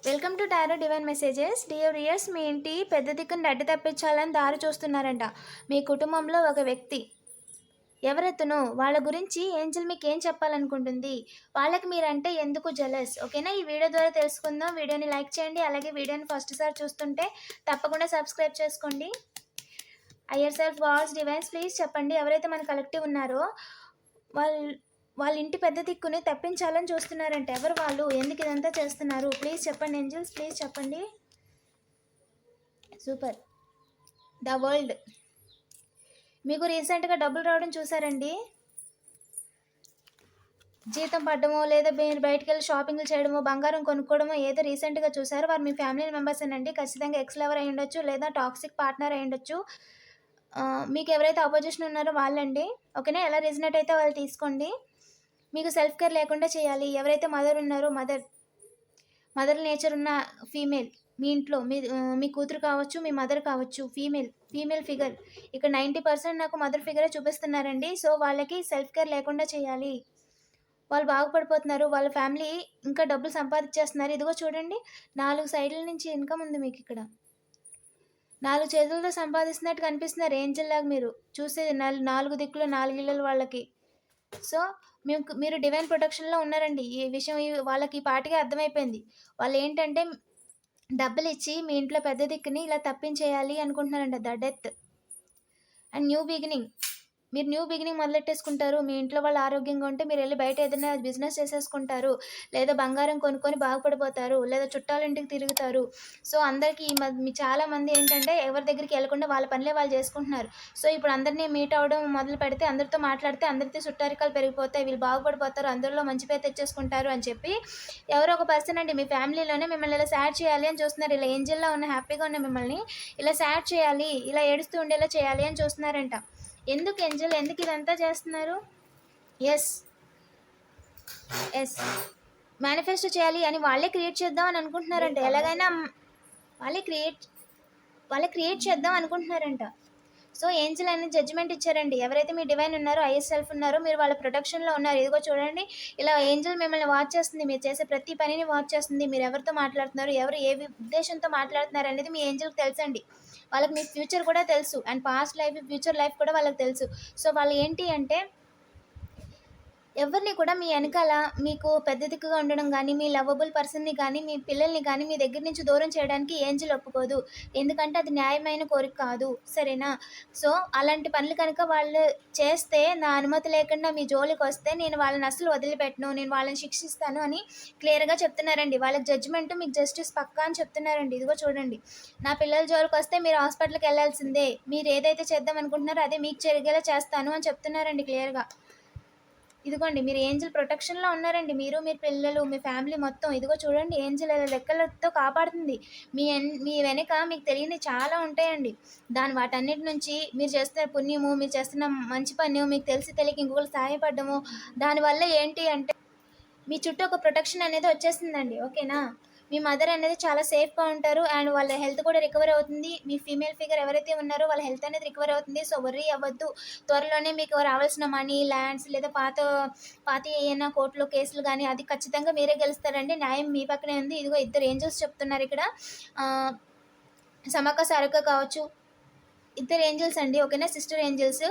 Welcome to tarot divine messages. Dear readers, మీ ఇంటి పెద్ద దిక్కుని అడ్డు తప్పించాలని దారి చూస్తున్నారంట. మీ కుటుంబంలో ఒక వ్యక్తి ఎవరెత్తునో వాళ్ళ గురించి ఏంజల్ మీకు ఏం చెప్పాలనుకుంటుంది, వాళ్ళకి మీరంటే ఎందుకు జెలస్. ఓకేనా, ఈ వీడియో ద్వారా తెలుసుకుందాం. వీడియోని లైక్ చేయండి, అలాగే వీడియోని ఫస్ట్ సారి చూస్తుంటే తప్పకుండా సబ్స్క్రైబ్ చేసుకోండి. అయ్యర్ సెల్ఫ్ వాల్స్ డివైన్స్ ప్లీజ్ చెప్పండి, ఎవరైతే మన కలెక్టివ్ ఉన్నారో వాళ్ళ ఇంటి పెద్ద దిక్కుని తప్పించాలని చూస్తున్నారంటే ఎవరు వాళ్ళు, ఎందుకు ఇదంతా చేస్తున్నారు, ప్లీజ్ చెప్పండి ఏంజల్స్, ప్లీజ్ చెప్పండి. సూపర్. The world. మీకు రీసెంట్గా డబ్బులు రావడం చూసారండి. జీతం పడ్డమో లేదా మీరు బయటకు వెళ్ళి షాపింగ్లు చేయడమో బంగారం కొనుక్కోవడమో ఏదో రీసెంట్గా చూసారు. వారు మీ ఫ్యామిలీ మెంబర్స్ అండి. ఖచ్చితంగా ఎక్స్ లవర్ అయి ఉండొచ్చు లేదా టాక్సిక్ పార్ట్నర్ అయి ఉండొచ్చు. మీకు ఎవరైతే అపోజిషన్ ఉన్నారో వాళ్ళండి. ఓకేనా, ఎలా రీజనేట్ అయితే వాళ్ళు తీసుకోండి. మీకు సెల్ఫ్ కేర్ లేకుండా చేయాలి. ఎవరైతే మదర్ ఉన్నారో మదర్ నేచర్ ఉన్న ఫీమేల్ మీ ఇంట్లో మీ కూతురు కావచ్చు, మీ మదర్ కావచ్చు, ఫీమేల్ ఫిగర్ ఇక్కడ 90% నాకు మదర్ ఫిగరే చూపిస్తున్నారండి. సో వాళ్ళకి సెల్ఫ్ కేర్ లేకుండా చేయాలి. వాళ్ళు బాగుపడిపోతున్నారు, వాళ్ళ ఫ్యామిలీ ఇంకా డబ్బులు సంపాదించేస్తున్నారు. ఇదిగో చూడండి, 4 సైడ్ల నుంచి ఇన్కమ్ ఉంది మీకు. ఇక్కడ 4 చేతులతో సంపాదిస్తున్నట్టు కనిపిస్తున్నారు ఏంజల్ లాగా. మీరు చూసేది 4 దిక్కులు 4 ఇళ్ళలు వాళ్ళకి. సో మీరు డివైన్ ప్రొటెక్షన్లో ఉన్నారండి. ఈ విషయం వాళ్ళకి పాటిగా అర్థమైపోయింది. వాళ్ళు ఏంటంటే డబ్బులు ఇచ్చి మీ ఇంట్లో పెద్ద దిక్కుని ఇలా తప్పించేయాలి అనుకుంటున్నారంట. The death and new beginning. మీరు న్యూ బిగినింగ్ మొదలెట్టేసుకుంటారు. మీ ఇంట్లో వాళ్ళు ఆరోగ్యంగా ఉంటే మీరు వెళ్ళి బయట ఏదైనా బిజినెస్ చేసేసుకుంటారు, లేదా బంగారం కొనుక్కొని బాగుపడిపోతారు, లేదా చుట్టాల ఇంటికి తిరుగుతారు. సో అందరికీ మీ చాలామంది ఏంటంటే ఎవరి దగ్గరికి వెళ్ళకుండా వాళ్ళ పనులే వాళ్ళు చేసుకుంటున్నారు. సో ఇప్పుడు అందరినీ మీట్ అవ్వడం మొదలు పెడితే, అందరితో మాట్లాడితే అందరితో చుట్టారికాలు పెరిగిపోతాయి, వీళ్ళు బాగుపడిపోతారు, అందరిలో మంచి పేరు తెచ్చేసుకుంటారు అని చెప్పి ఎవరో ఒక పర్సన్ అండి మీ ఫ్యామిలీలోనే మిమ్మల్ని ఇలా సాడ్ చేయాలి అని చూస్తున్నారు. ఇలా ఏంజల్లో ఉన్న హ్యాపీగా ఉన్న మిమ్మల్ని ఇలా సాడ్ చేయాలి, ఇలా ఏడుస్తూ ఉండేలా చేయాలి అని చూస్తున్నారంట. ఎందుకు ఏంజల్, ఎందుకు ఇదంతా చేస్తున్నారు? ఎస్ మేనిఫెస్ట్ చేయాలి అని వాళ్ళే క్రియేట్ చేద్దాం అని అనుకుంటున్నారంట. ఎలాగైనా వాళ్ళే క్రియేట్ చేద్దాం అనుకుంటున్నారంట. సో ఏంజల్ అనేది జడ్జిమెంట్ ఇచ్చారండి. ఎవరైతే మీ డివైన్ ఉన్నారో, ఐఎస్ సెల్ఫ్ ఉన్నారో, మీరు వాళ్ళ ప్రొటెక్షన్లో ఉన్నారు. ఇదిగో చూడండి, ఇలా ఏంజల్ మిమ్మల్ని వాచ్ చేస్తుంది. మీరు చేసే ప్రతి పనిని వాచ్ చేస్తుంది. మీరు ఎవరితో మాట్లాడుతున్నారు, ఎవరు ఏ ఉద్దేశంతో మాట్లాడుతున్నారు అనేది మీ ఏంజల్కి తెలుసండి. వాళ్ళకి మీ ఫ్యూచర్ కూడా తెలుసు, and past life future life కూడా వాళ్ళకి తెలుసు. సో వాళ్ళు ఏంటి అంటే ఎవరిని కూడా మీ వెనకాల మీకు పెద్ద దిక్కుగా ఉండడం కానీ, మీ లవబుల్ పర్సన్ని కానీ, మీ పిల్లల్ని కానీ మీ దగ్గర నుంచి దూరం చేయడానికి ఏంజల్ ఒప్పుకోదు. ఎందుకంటే అది న్యాయమైన కోరిక కాదు. సరేనా? సో అలాంటి పనులు కనుక వాళ్ళు చేస్తే, నా అనుమతి లేకుండా మీ జోలికి వస్తే నేను వాళ్ళని అసలు వదిలిపెట్టను, నేను వాళ్ళని శిక్షిస్తాను అని క్లియర్గా చెప్తున్నారండి. వాళ్ళకి జడ్జిమెంట్, మీకు జస్టిస్ పక్కా అని చెప్తున్నారండి. ఇదిగో చూడండి, నా పిల్లల జోలికి వస్తే మీరు హాస్పిటల్కి వెళ్ళాల్సిందే, మీరు ఏదైతే చేద్దాం అనుకుంటున్నారో అదే మీకు జరిగేలా చేస్తాను అని చెప్తున్నారండి క్లియర్గా. ఇదిగోండి, మీరు ఏంజల్ ప్రొటెక్షన్లో ఉన్నారండి. మీరు, మీ పిల్లలు, మీ ఫ్యామిలీ మొత్తం. ఇదిగో చూడండి, ఏంజల్ లెక్కలతో కాపాడుతుంది. మీ వెనక మీకు తెలియని చాలా ఉంటాయండి. వాటన్నిటి నుంచి మీరు చేస్తున్న పుణ్యము, మీరు చేస్తున్న మంచి పని మీకు తెలిసి తెలియక ఇంకొకరు సహాయపడ్డము, దానివల్ల ఏంటి అంటే మీ చుట్టూ ఒక ప్రొటెక్షన్ అనేది వచ్చేస్తుందండి. ఓకేనా, మీ మదర్ అనేది చాలా సేఫ్గా ఉంటారు, అండ్ వాళ్ళ హెల్త్ కూడా రికవర్ అవుతుంది. మీ ఫీమేల్ ఫిగర్ ఎవరైతే ఉన్నారో వాళ్ళ హెల్త్ అనేది రికవర్ అవుతుంది. సో వర్రీ అవ్వద్దు. త్వరలోనే మీకు రావాల్సిన మనీ, ల్యాండ్స్ లేదా పాత ఏమైనా కోర్టులో కేసులు కానీ అది ఖచ్చితంగా మీరే గెలుస్తారండి. న్యాయం మీ పక్కనే ఉంది. ఇదిగో 2 ఏంజల్స్ చెప్తున్నారు ఇక్కడ. సమక్క సారక్క కావచ్చు, 2 ఏంజల్స్ అండి. ఓకేనా, సిస్టర్ ఏంజల్స్.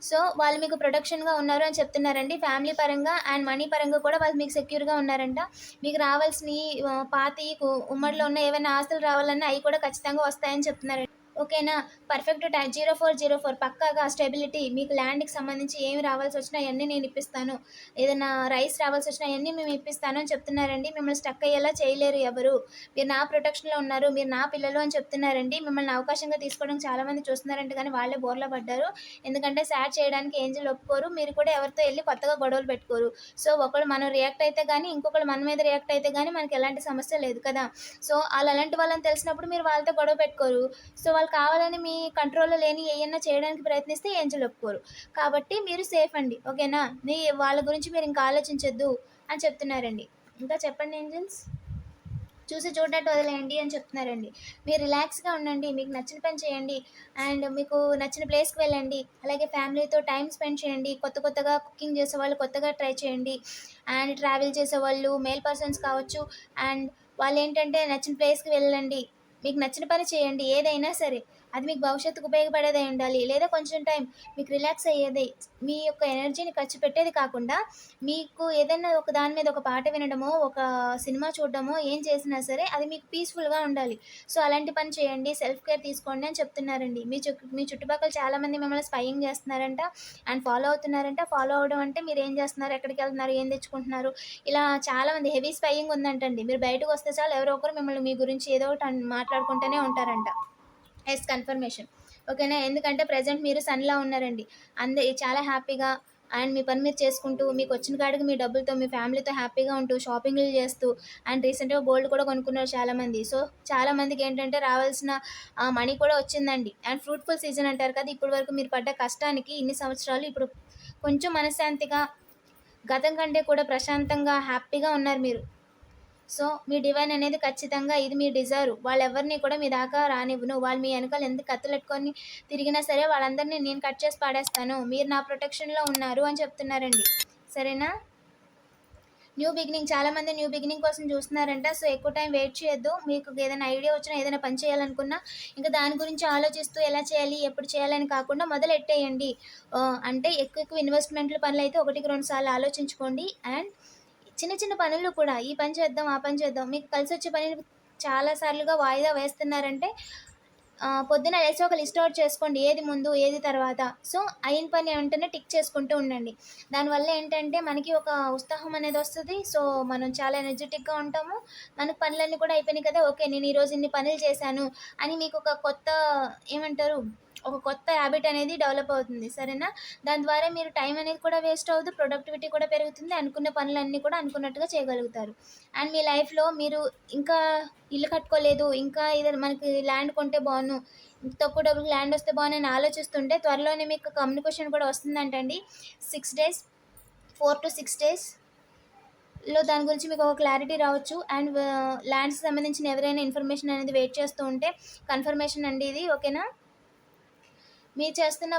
సో వాళ్ళు మీకు ప్రొటెక్షన్గా ఉన్నారు అని చెప్తున్నారండి. ఫ్యామిలీ పరంగా అండ్ మనీ పరంగా కూడా వాళ్ళు మీకు సెక్యూర్గా ఉన్నారంట. మీకు రావాల్సిన పాతి ఉమ్మడిలో ఉన్న ఏమైనా ఆస్తులు రావాలన్నా అవి కూడా ఖచ్చితంగా వస్తాయని చెప్తున్నారండి. ఓకేనా, పర్ఫెక్ట్ టైం 0404 పక్కాగా స్టెబిలిటీ. మీకు ల్యాండ్కి సంబంధించి ఏమి రావాల్సి వచ్చినా అవన్నీ నేను ఇప్పిస్తాను, ఏదైనా రైస్ రావాల్సి వచ్చినా అవన్నీ మేము ఇప్పిస్తాను అని చెప్తున్నారండి. మిమ్మల్ని స్టక్ అయ్యేలా చేయలేరు ఎవరు. మీరు నా ప్రొటెక్షన్లో ఉన్నారు, మీరు నా పిల్లలు అని చెప్తున్నారండి. మిమ్మల్ని అవకాశంగా తీసుకోవడానికి చాలామంది చూస్తున్నారంటే కానీ వాళ్ళే బోర్లో పడ్డారు. ఎందుకంటే సాడ్ చేయడానికి ఏంజల్ ఒప్పుకోరు. మీరు కూడా ఎవరితో వెళ్ళి కొత్తగా గొడవలు పెట్టుకోరు. సో ఒకళ్ళు మనం రియాక్ట్ అయితే కానీ, ఇంకొకళ్ళు మన మీద రియాక్ట్ అయితే కానీ మనకి ఎలాంటి సమస్య లేదు కదా. సో అలాంటి వాళ్ళని తెలిసినప్పుడు మీరు వాళ్ళతో గొడవ పెట్టుకోరు. సో వాళ్ళు కావాలని మీ కంట్రోల్లో లేని ఏమన్నా చేయడానికి ప్రయత్నిస్తే ఏంజల్ ఒప్పుకోరు. కాబట్టి మీరు సేఫ్ అండి. ఓకేనా, వాళ్ళ గురించి మీరు ఇంకా ఆలోచించొద్దు అని చెప్తున్నారండి. ఇంకా చెప్పండి ఏంజల్స్. చూసి చూడటట్టు వదిలేయండి అని చెప్తున్నారండి. మీరు రిలాక్స్గా ఉండండి, మీకు నచ్చిన పని చేయండి, అండ్ మీకు నచ్చిన ప్లేస్కి వెళ్ళండి. అలాగే ఫ్యామిలీతో టైం స్పెండ్ చేయండి. కొత్తగా కుకింగ్ చేసేవాళ్ళు కొత్తగా ట్రై చేయండి, అండ్ ట్రావెల్ చేసేవాళ్ళు మేల్ పర్సన్స్ కావచ్చు, అండ్ వాళ్ళేంటంటే నచ్చిన ప్లేస్‌కి వెళ్ళండి. మీకు నచ్చిన పని చేయండి. ఏదైనా సరే. అది మీకు భవిష్యత్తుకు ఉపయోగపడేదై ఉండాలి. లేదా కొంచెం టైం మీకు రిలాక్స్ అయ్యేది. మీ యొక్క ఎనర్జీని ఖర్చు పెట్టేది కాకుండా, మీకు ఏదైనా ఒక దాని మీద ఒక పాట వినడమో, ఒక సినిమా చూడడమో, ఏం చేసినా సరే అది మీకు పీస్‌ఫుల్‌గా ఉండాలి. సో, అలాంటి పని చేయండి. సెల్ఫ్ కేర్ తీసుకోండి అని చెప్తున్నారండి. మీ చుట్టుపక్కల చాలామంది మిమ్మల్ని స్పైయింగ్ చేస్తున్నారంట అండ్ ఫాలో అవుతున్నారంట. ఫాలో అవ్వడం అంటే మీరేం చేస్తున్నారు? ఎక్కడికెళ్తున్నారు? ఏం తెచ్చుకుంటున్నారు? ఇలా చాలామంది హెవీ స్పైయింగ్ ఉందంటండి. మీరు బయటకొస్తే చాలు ఎవరో ఒకరు మిమ్మల్ని మీ గురించి ఏదో ఒకటి మాట్లాడుకుంటూనే ఉంటారంట. కన్ఫర్మేషన్. ఓకేనా. ఎందుకంటే ప్రెజెంట్ మీరు సన్‌లా ఉన్నారండి. చాలా హ్యాపీగా అండ్ మీ పని మీరు చేసుకుంటూ, మీకొచ్చిన కాడికి మీ డబ్బులతో, మీ ఫ్యామిలీతో హ్యాపీగా ఉంటూ, షాపింగులు చేస్తూ అండ్ రీసెంట్‌గా గోల్డ్ కూడా కొనుక్కున్నారు చాలామంది. సో, చాలామందికేంటంటే రావాల్సిన మనీ కూడా వచ్చిందండి. అండ్ ఫ్రూట్‌ఫుల్ సీజన్ అంటారు కదా! ఇప్పటి వరకు మీరు పడ్డ కష్టానికి ఇన్ని సంవత్సరాలు ఇప్పుడు కొంచెం మనశ్శాంతిగా, గతం కంటే కూడా ప్రశాంతంగా, హ్యాపీగా ఉన్నారు మీరు. సో, మీ డివైన్ అనేది ఖచ్చితంగా ఇది మీ డిజర్వ్. వాళ్ళెవరిని కూడా మీ దాకా రానివ్వను. వాళ్ళు మీ ఎనకాల ఎంత కత్తులెట్టుకొని తిరిగినా సరే వాళ్ళందరిని నేను కట్ చేసి పాడేస్తాను. మీరు నా ప్రొటెక్షన్‌లో ఉన్నారు అని చెప్తున్నారండి. సరేనా? న్యూ బిగినింగ్ చాలామంది న్యూ బిగినింగ్ కోసం చూస్తున్నారంట. సో, ఎక్కువ టైం వెయిట్ చేయొద్దు. మీకు ఏదైనా ఐడియా వచ్చినా, ఏదైనా పని చేయాలనుకున్నా, ఇంకా దాని గురించి ఆలోచిస్తూ ఎలా చేయాలి, ఎప్పుడు చేయాలని కాకుండా మొదలెట్టేయండి. అంటే ఎక్కువ ఎక్కువ ఇన్వెస్ట్‌మెంట్‌ల పనులైతే ఒకటికి 2 సార్లు ఆలోచించుకోండి. అండ్ చిన్న చిన్న పనులు కూడా ఈ పని చేద్దాం, ఆ పని చేద్దాం. మీకు కలిసొచ్చే పనిని చాలా సార్లుగా వాయిదా వేస్తున్నారంటే పొద్దున లేచి ఒక లిస్ట్ ఔట్ చేసుకోండి. ఏది ముందు, ఏది తర్వాత. సో, అయిన పని వెంటనే టిక్ చేసుకుంటూ ఉండండి. దానివల్ల ఏంటంటే మనకి ఒక ఉత్సాహం అనేదొస్తది. సో, మనం చాలా ఎనర్జిటిక్‌గా ఉంటాము. మనకు పనులన్నీ కూడా అయిపోయినాయి కదా! ఓకే. నేను ఈరోజు ఇన్ని పనులు చేశాను అని మీకు ఒక కొత్త ఏమంటారు? ఒక కొత్త హ్యాబిట్ అనేది డెవలప్ అవుతుంది. సరేనా? దాని ద్వారా మీరు టైం అనేది కూడా వేస్ట్ అవ్వదు. ప్రొడక్టివిటీ కూడా పెరుగుతుంది. అనుకున్న పనులన్నీ కూడా అనుకున్నట్టుగా చేయగలుగుతారు. అండ్ మీ లైఫ్‌లో మీరు ఇంకా ఇల్లు కట్టుకోలేదు, ఇంకా ఏదైనా మనకి ల్యాండ్ కొంటే బావున్ను, తక్కువ డబ్బులకి ల్యాండ్ వస్తే బావున్ను అని ఆలోచిస్తుంటే త్వరలోనే మీకు కమ్యూనికేషన్ కూడా వస్తుందంటండి. 6 డేస్, 4-6 డేస్‌లో దాని గురించి మీకు ఒక క్లారిటీ రావచ్చు. అండ్ ల్యాండ్స్‌కి సంబంధించిన ఎవరైనా ఇన్ఫర్మేషన్ అనేది వెయిట్ చేస్తూ ఉంటే కన్ఫర్మేషన్ అండి ఇది. ఓకేనా? మీరు చేస్తున్న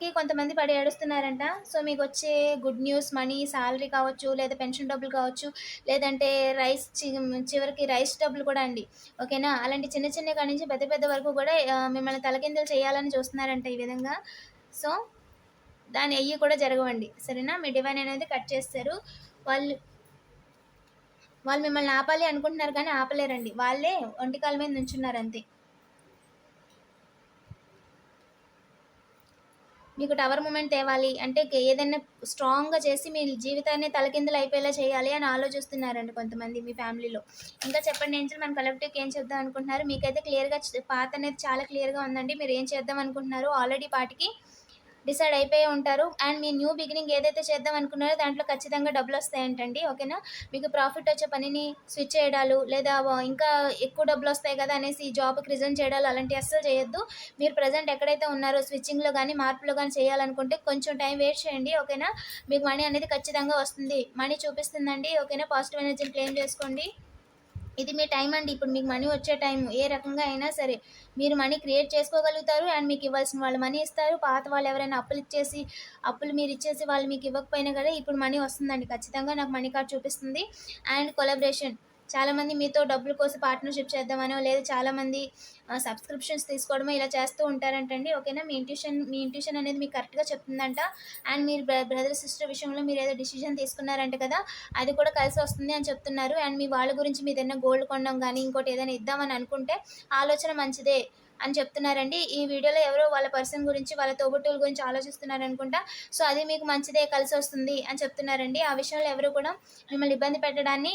కొంతమంది పడి ఏడుస్తున్నారంట. సో, మీకొచ్చే గుడ్ న్యూస్ మనీ, సాలరీ కావచ్చు, లేదా పెన్షన్ డబ్బులు కావచ్చు, లేదంటే చివరికి రైస్ డబ్బులు కూడా అండి. ఓకేనా? అలాంటి చిన్న చిన్న కాడి నుంచి పెద్ద పెద్ద వరకు కూడా మిమ్మల్ని తలకిందులు చేయాలని చూస్తున్నారంట ఈ విధంగా. సో, అయ్యి కూడా జరగవండి. సరేనా? మీ డివైన్ అనేది కట్ చేస్తారు. వాళ్ళు వాళ్ళు మిమ్మల్ని ఆపాలి అనుకుంటున్నారు కానీ ఆపలేరండి. వాళ్ళే ఒంటి కాళ్ళ మీద నుంచున్నారంతే. మీకు టవర్ మూమెంట్ తేవాలి అంటే ఏదైనా స్ట్రాంగ్‌గా చేసి మీ జీవితాన్ని తలకిందులు అయిపోయేలా చేయాలి అని ఆలోచిస్తున్నారండి కొంతమంది మీ ఫ్యామిలీలో. ఇంకా చెప్పండి ఏంజెల్ మన కలెక్టివ్‌కి ఏం చెప్దాం అనుకుంటున్నారు? మీకైతే క్లియర్‌గా పాత్ అనేది చాలా క్లియర్‌గా ఉందండి. మీరు ఏం చేద్దాం అనుకుంటున్నారో ఆల్రెడీ పాటికి డిసైడ్ అయిపోయి ఉంటారు. అండ్ మీ న్యూ బిగినింగ్ ఏదైతే చేద్దాం అనుకున్నారో దాంట్లో ఖచ్చితంగా డబ్బులొస్తాయంటండి. ఓకేనా? మీకు ప్రాఫిట్ వచ్చే పనిని స్విచ్ చేయడాలు లేదా ఇంకా ఎక్కువ డబ్బులొస్తాయి కదా అనేసి జాబ్‌కి రిజైన్ చేయడాలు అలాంటివి అస్సలు చేయొద్దు. మీరు ప్రెజెంట్ ఎక్కడైతే ఉన్నారో స్విచ్చింగ్‌లో గానీ, మార్పులో గానీ చేయాలనుకుంటే కొంచెం టైం వెయిట్ చేయండి. ఓకేనా? మీకు మనీ అనేది ఖచ్చితంగా వస్తుంది. మనీ చూపిస్తుందండి. ఓకేనా? పాజిటివ్ ఎనర్జీని క్లెయిమ్ చేసుకోండి. ఇది మీ టైం అండి. ఇప్పుడు మీకు మనీ వచ్చే టైం. ఏ రకంగా అయినా సరే మీరు మనీ క్రియేట్ చేసుకోగలుగుతారు. అండ్ మీకు ఇవ్వాల్సిన వాళ్ళు మనీ ఇస్తారు. పాత వాళ్ళు ఎవరైనా అప్పులు మీరిచ్చేసి వాళ్ళు మీకు ఇవ్వకపోయినా కూడా ఇప్పుడు మనీ వస్తుందండి. ఖచ్చితంగా నాకు మనీ కార్డ్ చూపిస్తుంది. అండ్ కొలాబరేషన్ చాలామంది మీతో డబ్బుల కోసం పార్ట్నర్‌షిప్ చేద్దామనో, లేదా చాలామంది సబ్స్క్రిప్షన్స్ తీసుకోవడమో ఇలా చేస్తూ ఉంటారంటండి. ఓకేనా? మీ ఇంట్యూషన్ అనేది మీకు కరెక్ట్‌గా చెప్తుందంట. అండ్ మీరు బ్రదర్, సిస్టర్ విషయంలో మీరేదో డిసిషన్ తీసుకున్నారంట కదా! అది కూడా కలిసొస్తుంది అని చెప్తున్నారు. అండ్ మీ వాళ్ళ గురించి మీదేదైనా గోల్డ్ కొనడం గానీ, ఇంకోటి ఏదైనా ఇద్దామని అనుకుంటే ఆలోచన మంచిదే అని చెప్తున్నారండి. ఈ వీడియోలో ఎవరో వాళ్ళ పర్సన్ గురించి, వాళ్ళ తోబుట్టువుల గురించి ఆలోచిస్తున్నారనుకుంటా. సో, అది మీకు మంచిదే కలిసొస్తుంది అని చెప్తున్నారండి. ఆ విషయంలో ఎవరు కూడా మిమ్మల్ని ఇబ్బంది పెట్టడాన్ని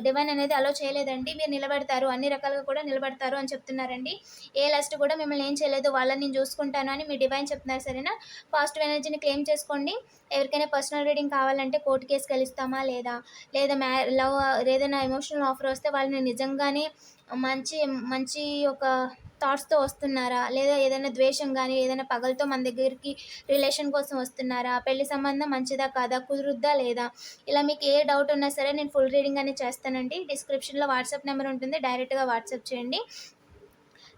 డివైన్ అనేది అలో చేయలేదండి. మీరు నిలబడతారు. అన్ని రకాలుగా కూడా నిలబడతారు అని చెప్తున్నారండి. ఏ లస్ట్ కూడా మిమ్మల్ని ఏం చేయలేదు. వాళ్ళని నేను చూసుకుంటాను అని మీ డివైన్ చెప్తున్నారు. సరేనా? పాజిటివ్ ఎనర్జీని క్లెయిమ్ చేసుకోండి. ఎవరికైనా పర్సనల్ రీడింగ్ కావాలంటే కోర్ట్ కేస్‌కెళ్ళిస్తామా లేదా, లేదా లవ్ ఏదైనా ఎమోషనల్ ఆఫర్ వస్తే వాళ్ళని నిజంగానే మంచి మంచి ఒక థాట్స్‌తో వస్తున్నారా? లేదా ఏదైనా ద్వేషం గాని, ఏదైనా పగలతో మన దగ్గరికి రిలేషన్ కోసం వస్తున్నారా? పెళ్లి సంబంధం మంచిదా కాదా? కుదురుద్దా లేదా? ఇలా మీకు ఏ డౌట్ ఉన్నా సరే నేను ఫుల్ రీడింగ్ అనేది చేస్తానండి. డిస్క్రిప్షన్‌లో వాట్సాప్ నెంబర్ ఉంటుంది. డైరెక్ట్‌గా వాట్సాప్ చేయండి.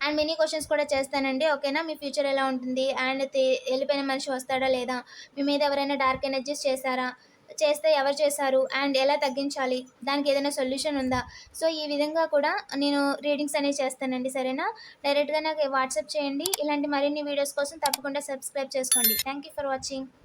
అండ్ మినీ క్వెషన్స్ కూడా చేస్తానండి. ఓకేనా? మీ ఫ్యూచర్ ఎలా ఉంటుంది? అండ్ ఎళ్ళిపోయిన మనిషి వస్తాడా లేదా? మీ మీద ఎవరైనా డార్క్ ఎనర్జీస్ చేశారా? చేస్తే ఎవరు చేశారు? అండ్ ఎలా తగ్గించాలి? దానికి ఏదైనా సొల్యూషన్ ఉందా? సో, ఈ విధంగా కూడా నేను రీడింగ్స్ అనేవి చేస్తానండి. సరేనా? డైరెక్ట్‌గా నాకు వాట్సాప్ చేయండి. ఇలాంటి మరిన్ని వీడియోస్ కోసం తప్పకుండా సబ్స్క్రైబ్ చేసుకోండి. Thank you for watching.